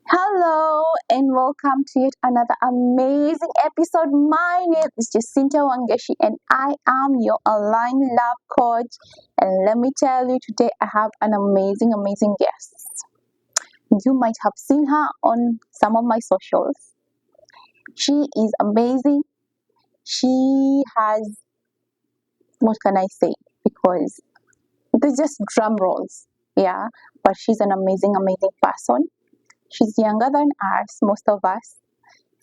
Hello and welcome to yet another amazing episode. My name is Jacinta and I am your online love coach. And let me tell you, today I have an amazing guest. You might have seen her on some of my socials. She is amazing. She has, what can I say? Because there's just drum rolls, yeah. But she's an amazing person. She's younger than us, most of us.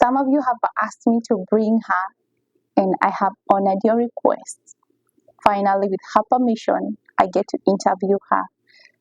Some of you have asked me to bring her, and I have honored your request. Finally, with her permission, I get to interview her.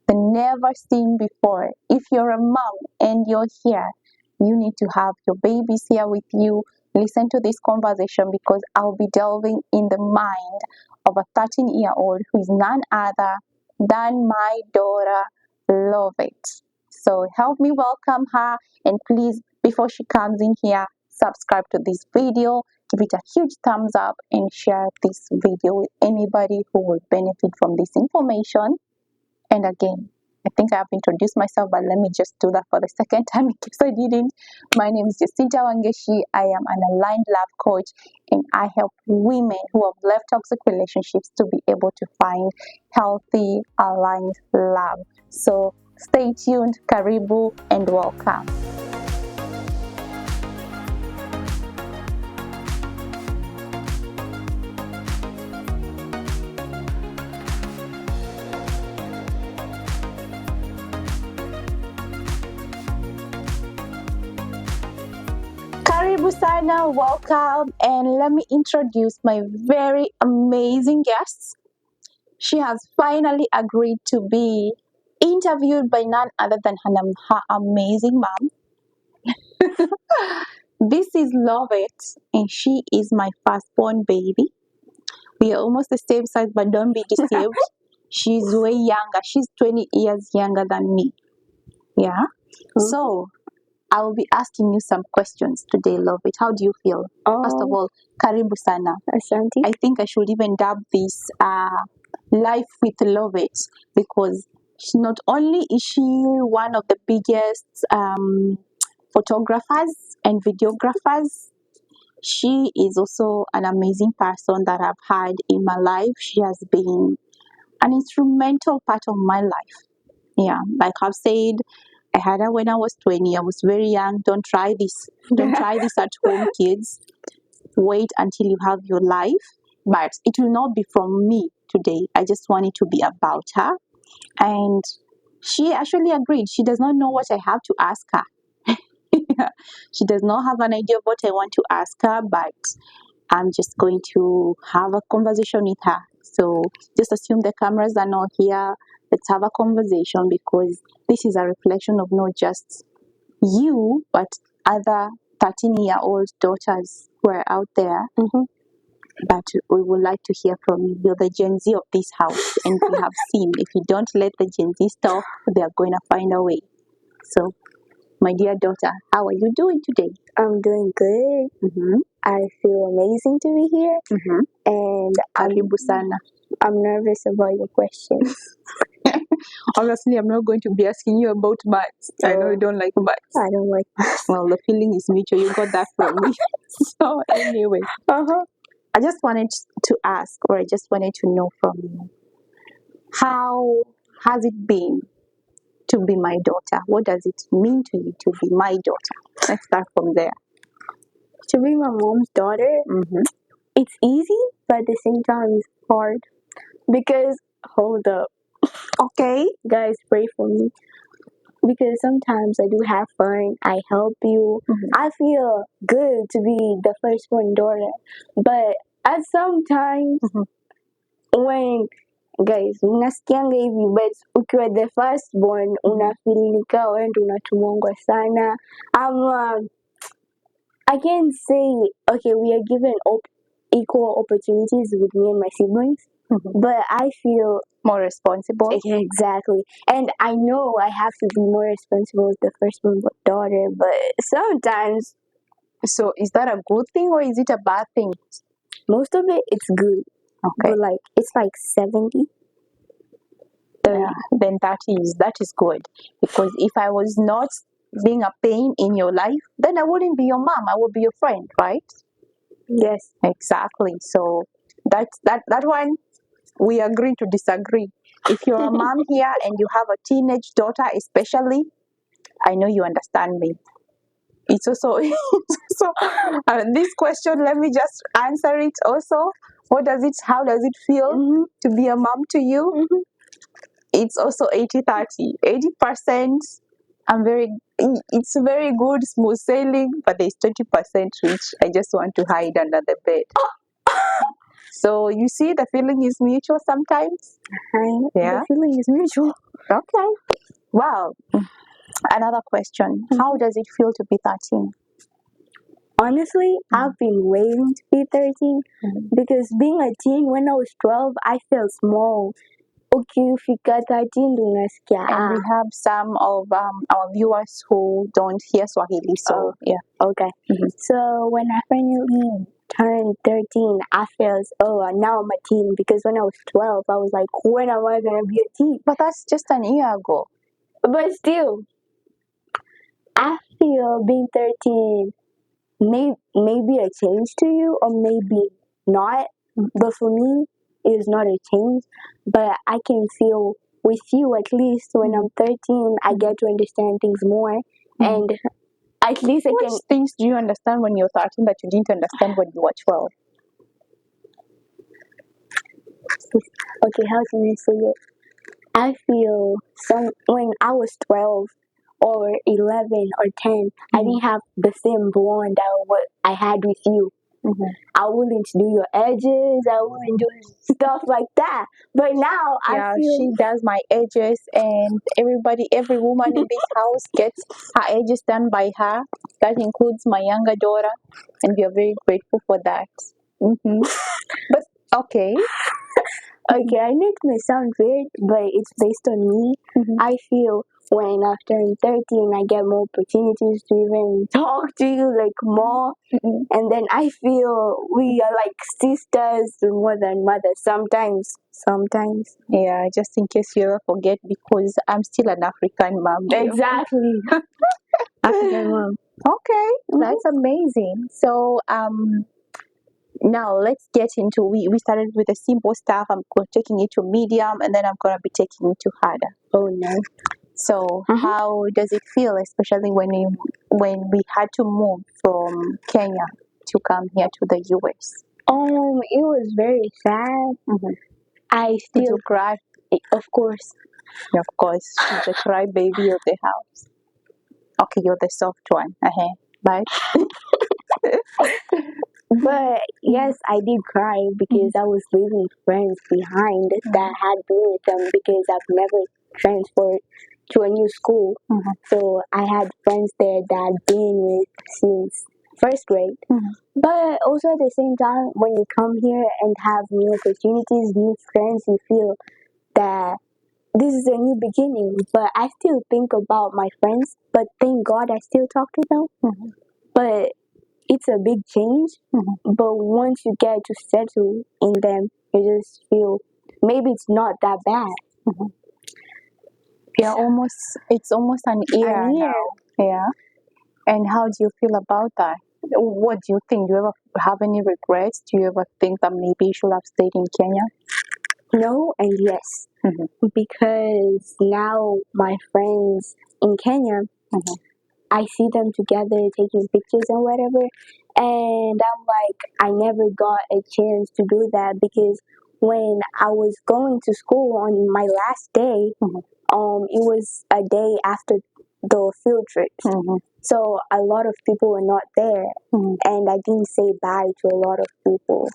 The never seen before. If you're a mom and you're here, you need to have your babies here with you. Listen to this conversation because I'll be delving in the mind of a 13-year-old who is none other than my daughter. Love it. So help me welcome her, and please, before she comes in here, subscribe to this video, give it a huge thumbs up, and share this video with anybody who will benefit from this information. And again, I think I have introduced myself, but let me just do that for the second time in case I didn't. My name is Jacinta. I am an aligned love coach, and I help women who have left toxic relationships to be able to find healthy, aligned love. So stay tuned, karibu, and welcome. Karibu sana, welcome, and let me introduce my very amazing guest. She has finally agreed to be interviewed by none other than her amazing mom. This is Love It, and she is my firstborn baby. We are almost the same size, but don't be deceived. She's way younger. She's 20 years younger than me. Yeah. So I will be asking you some questions today, Love It. How do you feel? First of all, karibu sana. Ashanti. I think I should even dub this Life with Love It because not only is she one of the biggest photographers and videographers, she is also an amazing person that I've had in my life. She has been an instrumental part of my life. Yeah, like I've said, I had her when I was 20. I was very young. Don't try this. Don't try this at home, kids. Wait until you have your life. But it will not be from me today. I just want it to be about her. And she actually agreed. She does not know what I have to ask her. She does not have an idea of what I want to ask her, but I'm just going to have a conversation with her. So just assume the cameras are not here. Let's have a conversation because this is a reflection of not just you, but other 13-year-old daughters who are out there. But we would like to hear from you. You're the Gen Z of this house, and we have seen if you don't let the Gen Z talk, they're going to find a way. So, my dear daughter, how are you doing today? I'm doing good. Mm-hmm. I feel amazing to be here, Mm-hmm. and Karibu sana. I'm nervous about your questions. Obviously, I'm not going to be asking you about bats. I know you don't like bats. I don't like Well, the feeling is mutual. You got that from me. So, anyway, I just wanted to ask, or I just wanted to know from you, how has it been to be my daughter? What does it mean to you to be my daughter? Let's start from there. To be my mom's daughter, it's easy, but at the same time, it's hard. Because, hold up. Okay. Guys, pray for me. Because sometimes I do have fun, I help you. I feel good to be the firstborn daughter. But at some times, when guys mnasikianga hivi but ukiwa the firstborn unafilika wewe ndo unatumwangwa sana ama I can say okay we are given equal opportunities with me and my siblings, but I feel more responsible. Yeah, exactly. And I know I have to be more responsible as the firstborn daughter, but sometimes. So is that a good thing or is it a bad thing? Most of it, it's good. Okay. But like, it's like 70. Yeah, then that is good. Because if I was not being a pain in your life, then I wouldn't be your mom. I would be your friend, right? Yes. Exactly. So that one we agree to disagree. If you're a mom here and you have a teenage daughter, especially, I know you understand me. It's also this question. Let me just answer it. Also, how does it feel to be a mom to you? It's also 80-30. 80%. It's very good, smooth sailing, but there's 20% which I just want to hide under the bed. So you see, the feeling is mutual sometimes. Yeah. The feeling is mutual. Okay. Wow. Another question. How does it feel to be 13? Honestly, I've been waiting to be 13 because being a teen when I was 12, I felt small. Ukifika 13 unasikia. And we have some of our viewers who don't hear Swahili. So, yeah. Okay. So when I finally turned 13, I felt, now I'm a teen. Because when I was 12, I was like, when am I going to be a teen? But that's just an year ago. But still, I feel being 13 maybe a change to you or maybe not. But for me, it is not a change. But I can feel with you at least when I'm 13, I get to understand things more. And at least Which things do you understand when you're 13 that you didn't understand when you were 12? Okay, how can I say it? I feel when I was 12 or 11 or 10, I didn't have the same bond that what I had with you. I wouldn't do your edges. I wouldn't do stuff like that. But now I feel she does my edges, and every woman in this house gets her edges done by her. That includes my younger daughter, and we are very grateful for that. But okay. Okay, I know it may sound weird, but it's based on me. I feel when after I'm 13, I get more opportunities to even talk to you like more. And then I feel we are like sisters more than mothers sometimes. Yeah, just in case you ever forget, because I'm still an African mom. Exactly. African mom. Okay, that's amazing. So now let's get into we started with the simple stuff. I'm taking it to medium, and then I'm gonna be taking it to harder. Oh no. So how does it feel, especially when we had to move from Kenya to come here to the US? It was very sad. I Did still you cry? of course. Of course, she's the cry baby of the house. Okay, you're the soft one. Right? But yes, I did cry because I was leaving friends behind that had been with them because I've never transferred to a new school. So I had friends there that I'd been with since first grade. But also at the same time, when you come here and have new opportunities, new friends, you feel that this is a new beginning. But I still think about my friends, but thank God I still talk to them. But it's a big change, but once you get to settle in them, you just feel maybe it's not that bad. Yeah, it's almost an year now. Yeah. And how do you feel about that? What do you think? Do you ever have any regrets? Do you ever think that maybe you should have stayed in Kenya? No and yes. Because now my friends in Kenya, I see them together taking pictures and whatever, and I'm like, I never got a chance to do that because when I was going to school on my last day, it was a day after the field trips. So a lot of people were not there, and I didn't say bye to a lot of people.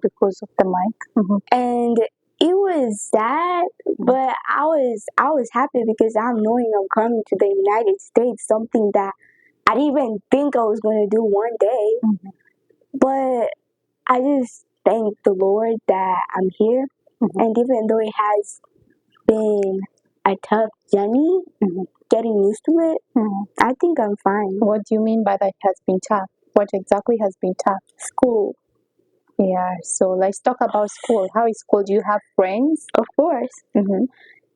Because of the mic. And it was sad, but I was happy because I'm knowing I'm coming to the United States, something that I didn't even think I was going to do one day. But I just thank the Lord that I'm here, and even though it has been a tough journey, getting used to it, I think I'm fine. What do you mean by that has been tough? What exactly has been tough? School. Yeah, so let's talk about school. How is school? Do you have friends? Of course.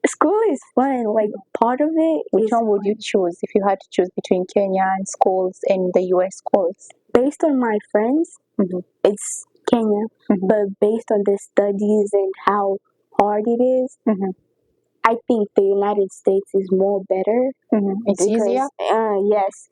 School is fun. Like part of it Which is one would you choose if you had to choose between Kenyan schools and the US schools? based on my friends. It's Kenya, but based on the studies and how hard it is, I think the United States is more better. It's easier Yes,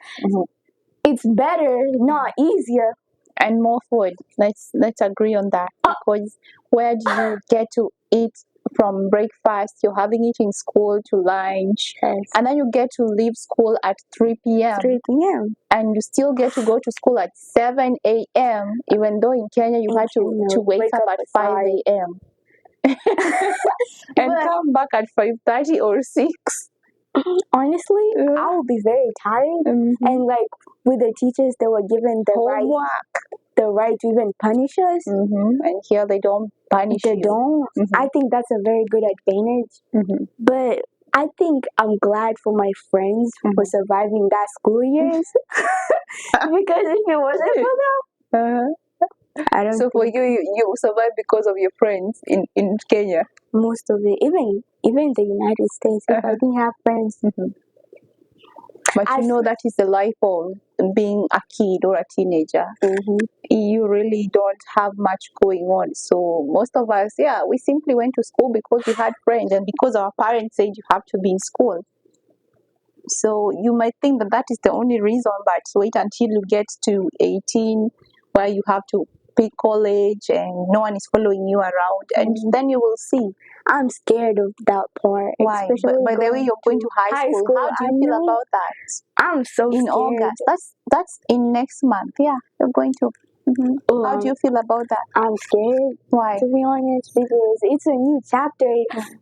it's better, not easier. and more food. Let's agree on that, because where do you get to eat from breakfast? You're having it in school to lunch, Yes. and then you get to leave school at 3 p.m. 3 p.m. and you still get to go to school at 7 a.m. even though in Kenya you had to wake up at 5 a.m. and come back at 5:30 or 6. Honestly, I would be very tired, and like with the teachers, they were given the right to even punish us. And here they don't punish They you. don't. I think that's a very good advantage. But I think I'm glad for my friends for surviving that school years, because if it wasn't for them, I don't. So for you survived because of your friends in Kenya. Most of it, even the United States, if I didn't have friends. But you know that is the life of being a kid or a teenager. You really don't have much going on. So most of us, we simply went to school because we had friends and because our parents said you have to be in school. So you might think that that is the only reason, but wait until you get to 18 where you have to pick college and no one is following you around, and then you will see. I'm scared of that part. Why? Especially by the way, you're going to high school. How do you feel about that? I'm so in scared. August. That's in next month. Yeah, you're going to. How do you feel about that? I'm scared. Why? To be honest, because it's a new chapter.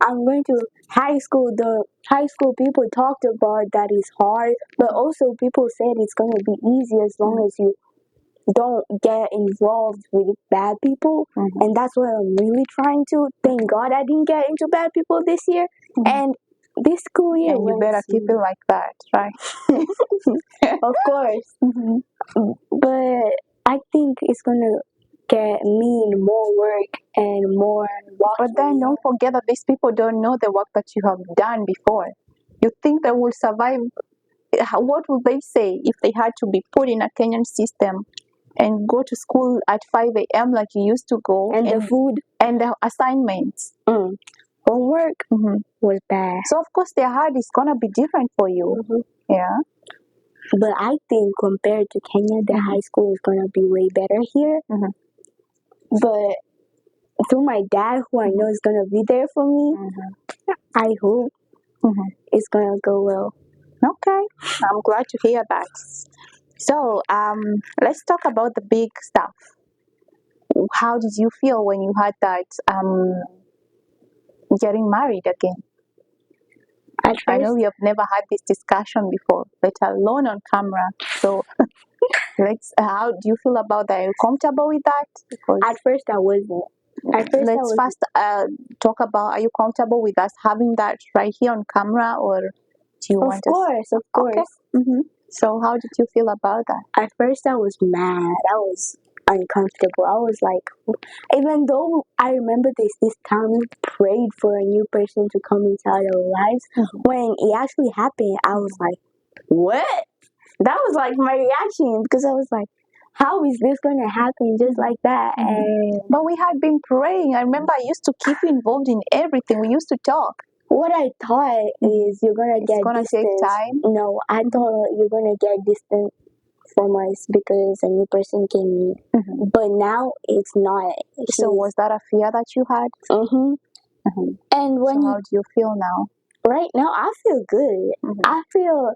I'm going to high school. The high school people talked about that is hard, but also people said it's going to be easy as long as you don't get involved with bad people. And that's what I'm really trying to. Thank God I didn't get into bad people this year. And this school year, and you better keep it like that, right? Of course. But I think it's gonna get me more work and more walking. But then don't forget that these people don't know the work that you have done before. You think they will survive? What would they say if they had to be put in a Kenyan system and go to school at 5 a.m. like you used to go? And the food and the assignments. Homework was bad. So of course their heart is gonna be different for you. Yeah. But I think compared to Kenya, the high school is gonna be way better here. But through my dad, who I know is gonna be there for me, I hope it's gonna go well. Okay, I'm glad to hear that. So let's talk about the big stuff. How did you feel when you had that getting married again? I know we have never had this discussion before, let alone on camera. So how do you feel about that? Are you comfortable with that? Because at first I wasn't. Let's first talk about, are you comfortable with us having that right here on camera, or do you want us? Of course. Okay. So how did you feel about that? At first I was mad. I was uncomfortable. I was like, even though I remember this time we prayed for a new person to come into our lives, when it actually happened, I was like, what? That was like my reaction, because I was like, how is this going to happen just like that? But we had been praying. I remember I used to keep you involved in everything. We used to talk. What I thought is you're going to get gonna distance. Take time. No, I thought you're going to get distant from us because a new person came in. But now it's not. So was that a fear that you had? And when how do you feel now? Right now, I feel good. I feel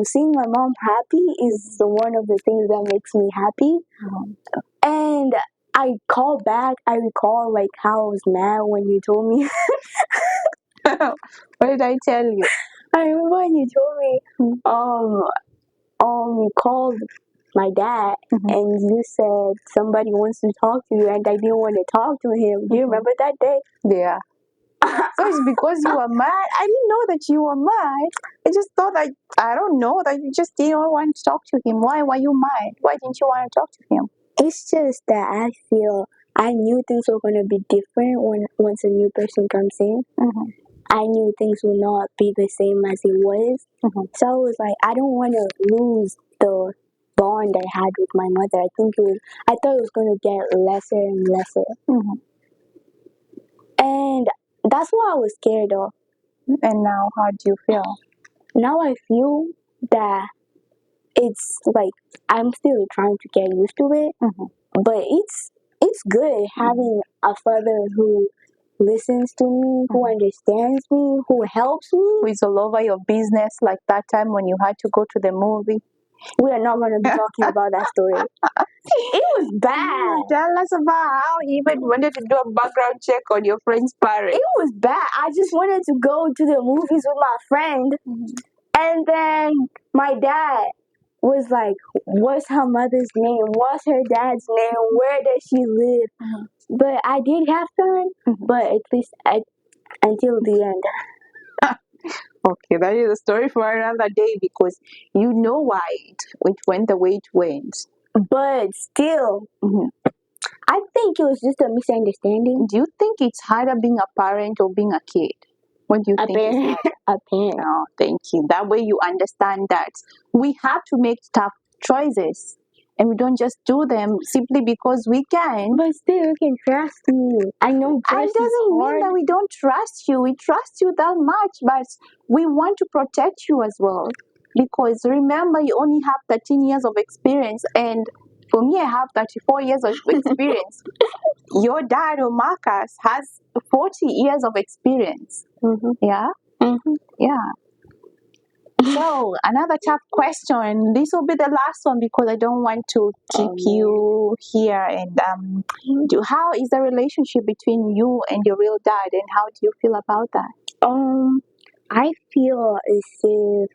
seeing my mom happy is one of the things that makes me happy. And I recall like how I was mad when you told me. What did I tell you? I remember when you told me you called my dad and you said somebody wants to talk to you, and I didn't want to talk to him. Do you remember that day? Yeah. So it's because you were mad? I didn't know that you were mad. I just thought that, I don't know, that you just didn't want to talk to him. Why were you mad? Why didn't you want to talk to him? It's just that I feel I knew things were going to be different once a new person comes in. I knew things would not be the same as it was. So I was like, I don't want to lose the bond I had with my mother. I thought it was going to get lesser and lesser. And that's what I was scared of. And now, how do you feel? Now I feel that it's like I'm still trying to get used to it, but it's good having a father who listens to me, who understands me, who helps me. Who is all over your business, like that time when you had to go to the movie? We are not going to be talking about that story. It was bad. Tell us about how he even wanted to do a background check on your friend's parents. It was bad. I just wanted to go to the movies with my friend, and then my dad was like, what's her mother's name? What's her dad's name? Where does she live? But I did have fun, but at least until the end. Okay, that is a story for another day because you know why it went the way it went. But still, I think it was just a misunderstanding. Do you think it's harder being a parent or being a kid? What do you think is harder? A parent. Oh, thank you. That way you understand that we have to make tough choices and we don't just do them simply because we can. But still, you can trust me. I know It trust is doesn't mean hard. that we don't trust you. We trust you that much, but we want to protect you as well. Because remember, you only have 13 years of experience, and for me, I have 34 years of experience. Your dad or Marcus has 40 years of experience. Yeah? Yeah. So, another tough question. This will be the last one because I don't want to keep you here. And how is the relationship between you and your real dad, and how do you feel about that? I feel as if,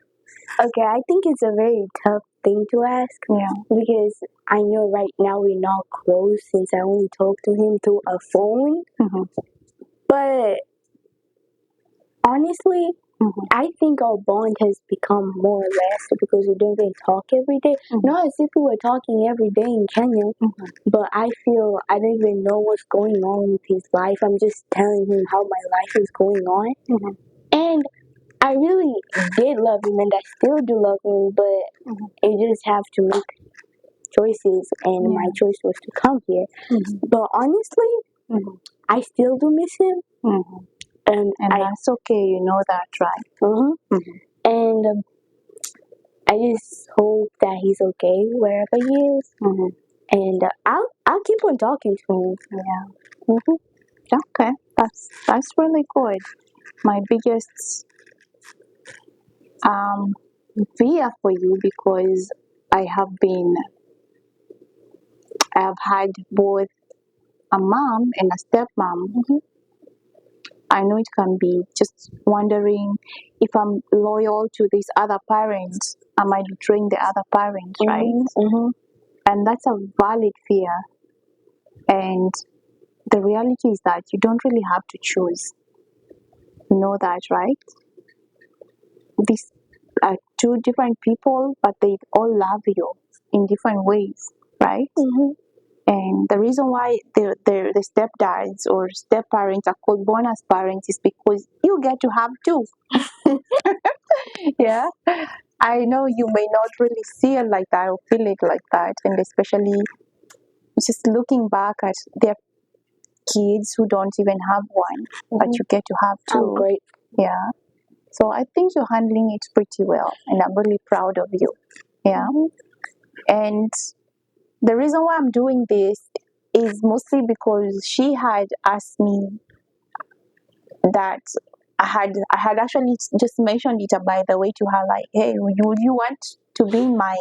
okay, I think it's a very tough thing to ask. Yeah. Because I know right now we're not close since I only talk to him through a phone. But honestly, I think our bond has become more or less because we don't even talk every day. Not as if we were talking every day in Kenya, but I feel I don't even know what's going on with his life. I'm just telling him how my life is going on. And I really did love him and I still do love him, but you just have to make choices, and my choice was to come here. But honestly, I still do miss him. And that's okay, you know that, right? And I just hope that he's okay wherever he is. And I'll keep on talking to him. Yeah. Okay, that's really good. My biggest fear for you because I have had both a mom and a stepmom. I know it can be just wondering if I'm loyal to these other parents, am I betraying the other parents, right? And that's a valid fear. And the reality is that you don't really have to choose. You know that, right? These are two different people, but they all love you in different ways, right? And the reason why the stepdads or step parents are called bonus parents is because you get to have two. Yeah. I know you may not really see it like that or feel it like that. And especially just looking back at their kids who don't even have one, but you get to have two. I'm great. Yeah. So I think you're handling it pretty well. And I'm really proud of you. Yeah. And the reason why I'm doing this is mostly because she had asked me that I had actually just mentioned it by the way to her, like, hey, would you want to be in my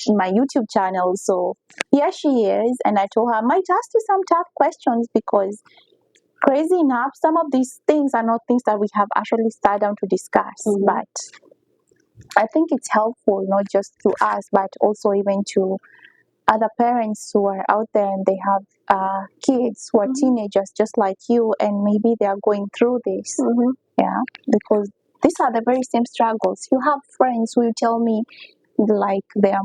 YouTube channel? So here she is, and I told her I might ask you some tough questions because crazy enough, some of these things are not things that we have actually sat down to discuss, but I think it's helpful not just to us, but also even to other parents who are out there and they have kids who are teenagers just like you, and maybe they are going through this. Yeah, because these are the very same struggles. You have friends who tell me like their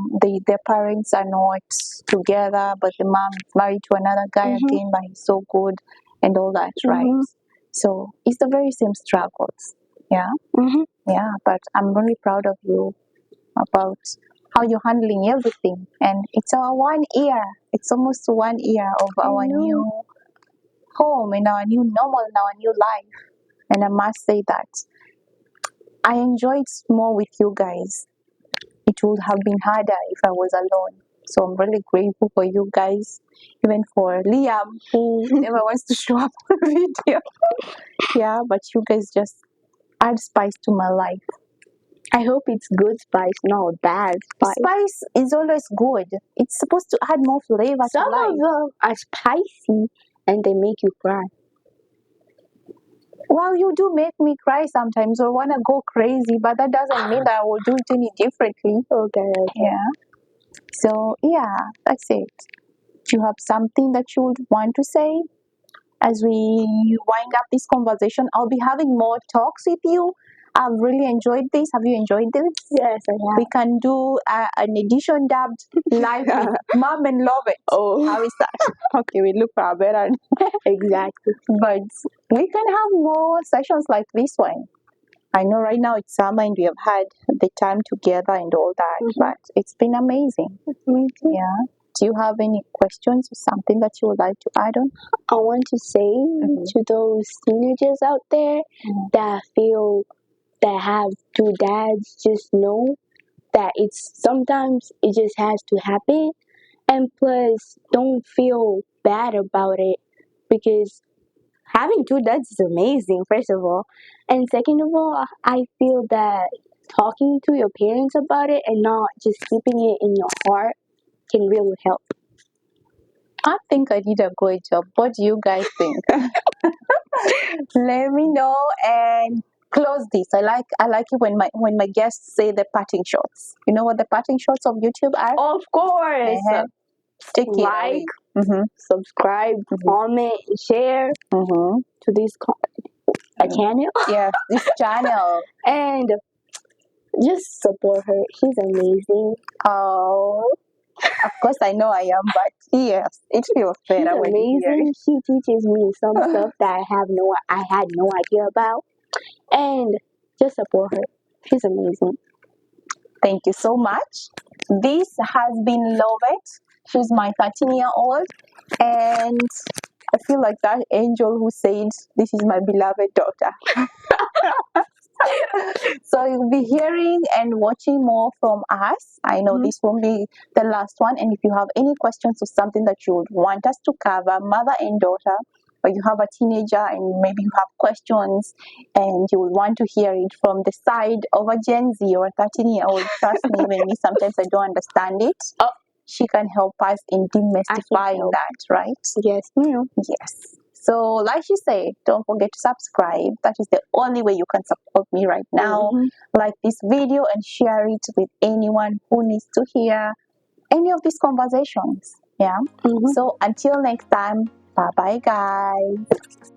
parents are not together, but the mom is married to another guy again, but he's so good and all that, right? So it's the very same struggles. Yeah. Yeah, but I'm really proud of you about how you're handling everything. And it's our 1 year. It's almost 1 year of our new home and our new normal and our new life. And I must say that I enjoyed more with you guys. It would have been harder if I was alone. So I'm really grateful for you guys, even for Liam, who never wants to show up on video. Yeah, but you guys just add spice to my life. I hope it's good spice, not bad spice. Spice is always good. It's supposed to add more flavor Some to life. of them are spicy and they make you cry. Well, you do make me cry sometimes or want to go crazy, but that doesn't mean that I will do it any differently. Okay. Yeah. So, yeah, that's it. Do you have something that you would want to say as we wind up this conversation? I'll be having more talks with you. I've really enjoyed this. Have you enjoyed this? Yes, I have. We can do an edition dubbed live with Mom and Love It. Oh. How is that? Okay, we look for a better. Exactly. But we can have more sessions like this one. I know right now it's summer and we have had the time together and all that, but it's been amazing. Yeah. Do you have any questions or something that you would like to add on? I want to say to those teenagers out there that feel that have two dads, just know that it's sometimes it just has to happen. And plus, don't feel bad about it because having two dads is amazing, first of all. And second of all, I feel that talking to your parents about it and not just keeping it in your heart can really help. I think I did a great job. What do you guys think? Let me know and close this. I like it when my guests say the parting shots. You know what the parting shots of YouTube are? Of course. Take it Like, away. subscribe, comment, and share to this channel. Yeah, this channel. And just support her. She's amazing. Oh, of course I know I am, but yes, it feels She's better when you hear amazing. it. She teaches me some stuff that I had no idea about. And just support her. She's amazing. Thank you so much. This has been Lovet. She's my 13-year-old, and I feel like that angel who said, "This is my beloved daughter." So you'll be hearing and watching more from us. I know this won't be the last one. And if you have any questions or something that you would want us to cover, mother and daughter, or you have a teenager and maybe you have questions and you would want to hear it from the side of a Gen Z or a 13-year-old, trust me, even me, sometimes I don't understand it. She can help us in demystifying that, right? Yes, ma'am. Yes. So, like she said, don't forget to subscribe. That is the only way you can support me right now. Like this video and share it with anyone who needs to hear any of these conversations. Yeah. So, until next time, bye bye, guys.